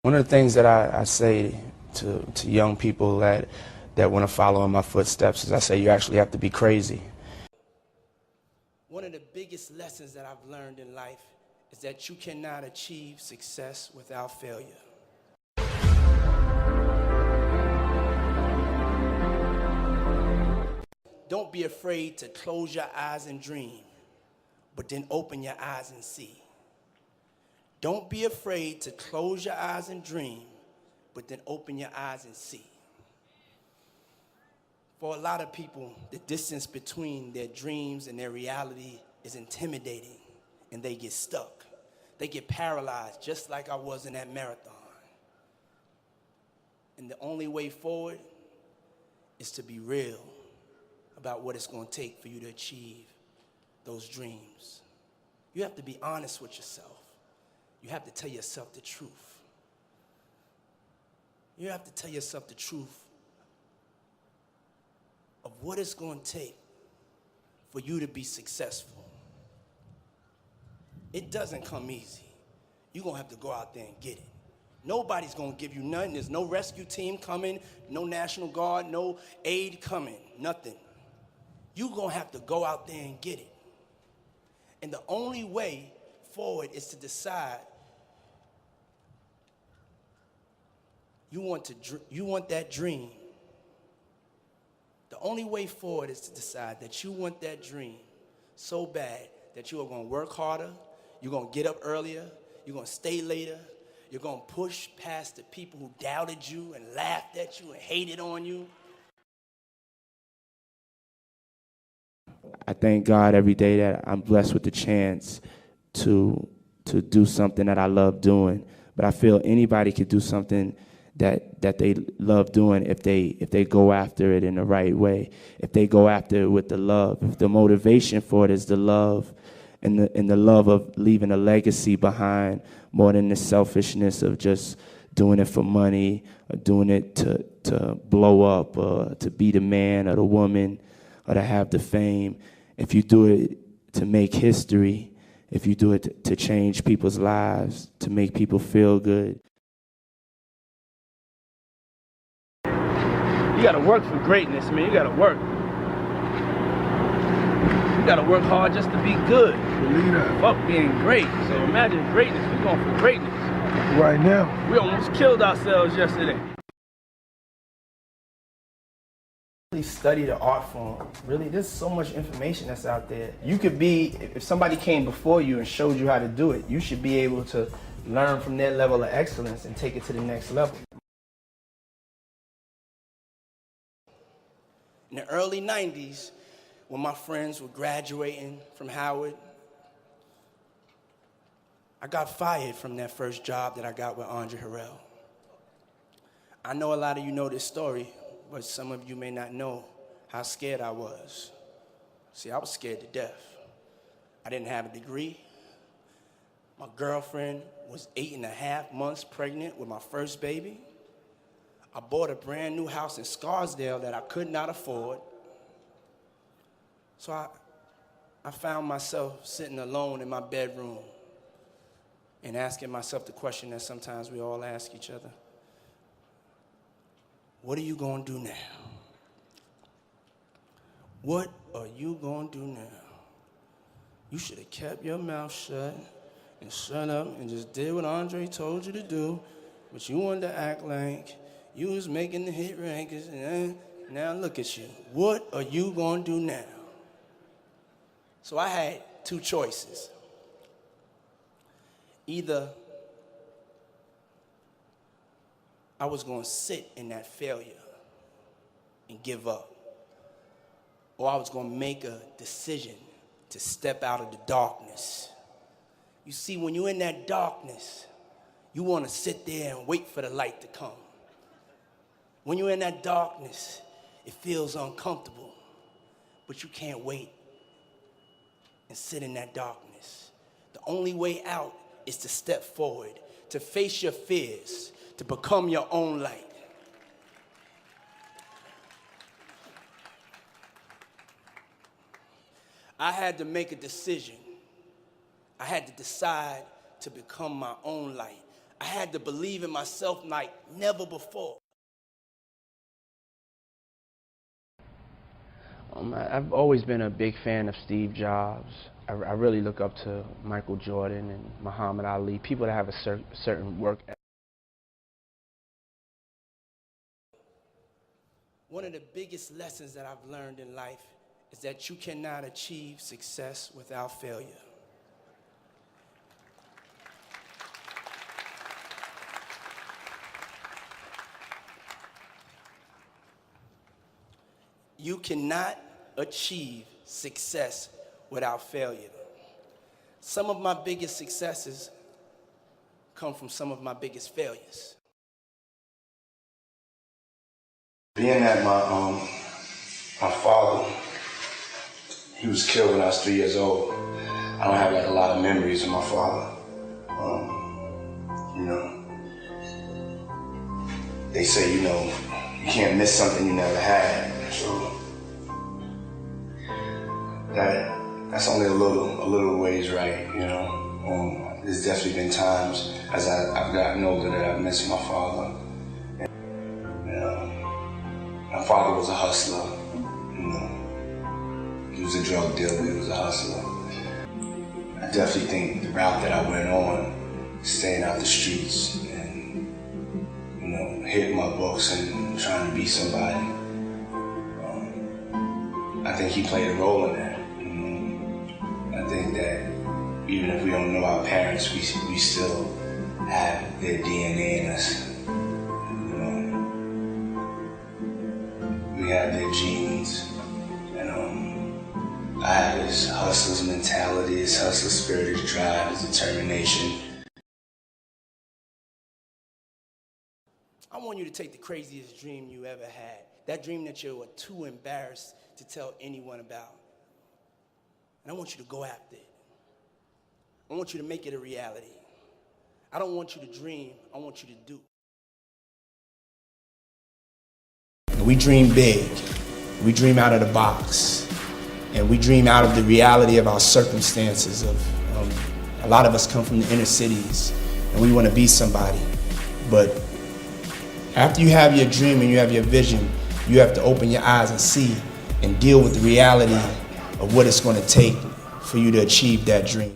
One of the things that I say to young people that want to follow in my footsteps is I say you actually have to be crazy. One of the biggest lessons that I've learned in life is that you cannot achieve success without failure. Don't be afraid to close your eyes and dream, but then open your eyes and see. Don't be afraid to close your eyes and dream, but then open your eyes and see. For a lot of people, the distance between their dreams and their reality is intimidating, and they get stuck. They get paralyzed, just like I was in that marathon. And the only way forward is to be real about what it's going to take for you to achieve those dreams. You have to be honest with yourself. You have to tell yourself the truth. You have to tell yourself the truth of what it's going to take for you to be successful. It doesn't come easy. You're going to have to go out there and get it. Nobody's going to give you nothing. There's no rescue team coming, no National Guard, no aid coming, nothing. You're going to have to go out there and get it. And the only way forward is to decide you want that dream. The only way forward is to decide that you want that dream so bad that you are going to work harder, you're going to get up earlier, you're going to stay later, you're going to push past the people who doubted you and laughed at you and hated on you. I thank God every day that I'm blessed with the chance to do something that I love doing. But I feel anybody could do something that they love doing if they go after it in the right way, if they go after it with the love, if the motivation for it is the love and the love of leaving a legacy behind more than the selfishness of just doing it for money or doing it to blow up or to be the man or the woman or to have the fame. If you do it to make history, if you do it to change people's lives, to make people feel good. You gotta work for greatness, man. You gotta work. You gotta work hard just to be good. Believe that. Fuck being great. So imagine greatness. We're going for greatness. Right now. We almost killed ourselves yesterday. Really study the art form. Really, there's so much information that's out there. You could be, if somebody came before you and showed you how to do it, you should be able to learn from their level of excellence and take it to the next level. In the early 90s, when my friends were graduating from Howard, I got fired from that first job that I got with Andre Harrell. I know a lot of you know this story, but some of you may not know how scared I was. See, I was scared to death. I didn't have a degree. My girlfriend was 8.5 months pregnant with my first baby. I bought a brand new house in Scarsdale that I could not afford. So I found myself sitting alone in my bedroom and asking myself the question that sometimes we all ask each other. What are you going to do now? What are you going to do now? You should have kept your mouth shut and shut up and just did what Andre told you to do, but you wanted to act like you was making the hit rankings, and now look at you. What are you going to do now? So I had two choices. Either I was going to sit in that failure and give up, or I was going to make a decision to step out of the darkness. You see, when you're in that darkness, you want to sit there and wait for the light to come. When you're in that darkness, it feels uncomfortable, but you can't wait and sit in that darkness. The only way out is to step forward, to face your fears, to become your own light. I had to make a decision. I had to decide to become my own light. I had to believe in myself like never before. I've always been a big fan of Steve Jobs. I really look up to Michael Jordan and Muhammad Ali, people that have a certain work ethic. One of the biggest lessons that I've learned in life is that you cannot achieve success without failure. You cannot achieve success without failure. Some of my biggest successes come from some of my biggest failures. Being that my father, he was killed when I was 3 years old. I don't have like a lot of memories of my father. You know, they say, you know, you can't miss something you never had. So that's only a little ways right, you know. There's definitely been times as I've gotten older that I've missed my father. My father was a hustler, you know. He was a drug dealer, he was a hustler. I definitely think the route that I went on, staying out the streets and, you know, hitting my books and trying to be somebody, I think he played a role in that. I think that even if we don't know our parents, we still have their DNA in us. We have their genes, and I have his hustler's mentality, his hustler spirit, his drive, his determination. I want you to take the craziest dream you ever had, that dream that you were too embarrassed to tell anyone about, and I want you to go after it. I want you to make it a reality. I don't want you to dream, I want you to do. We dream big, we dream out of the box, and we dream out of the reality of our circumstances. A lot of us come from the inner cities, and we want to be somebody. But after you have your dream and you have your vision, you have to open your eyes and see and deal with the reality of what it's going to take for you to achieve that dream.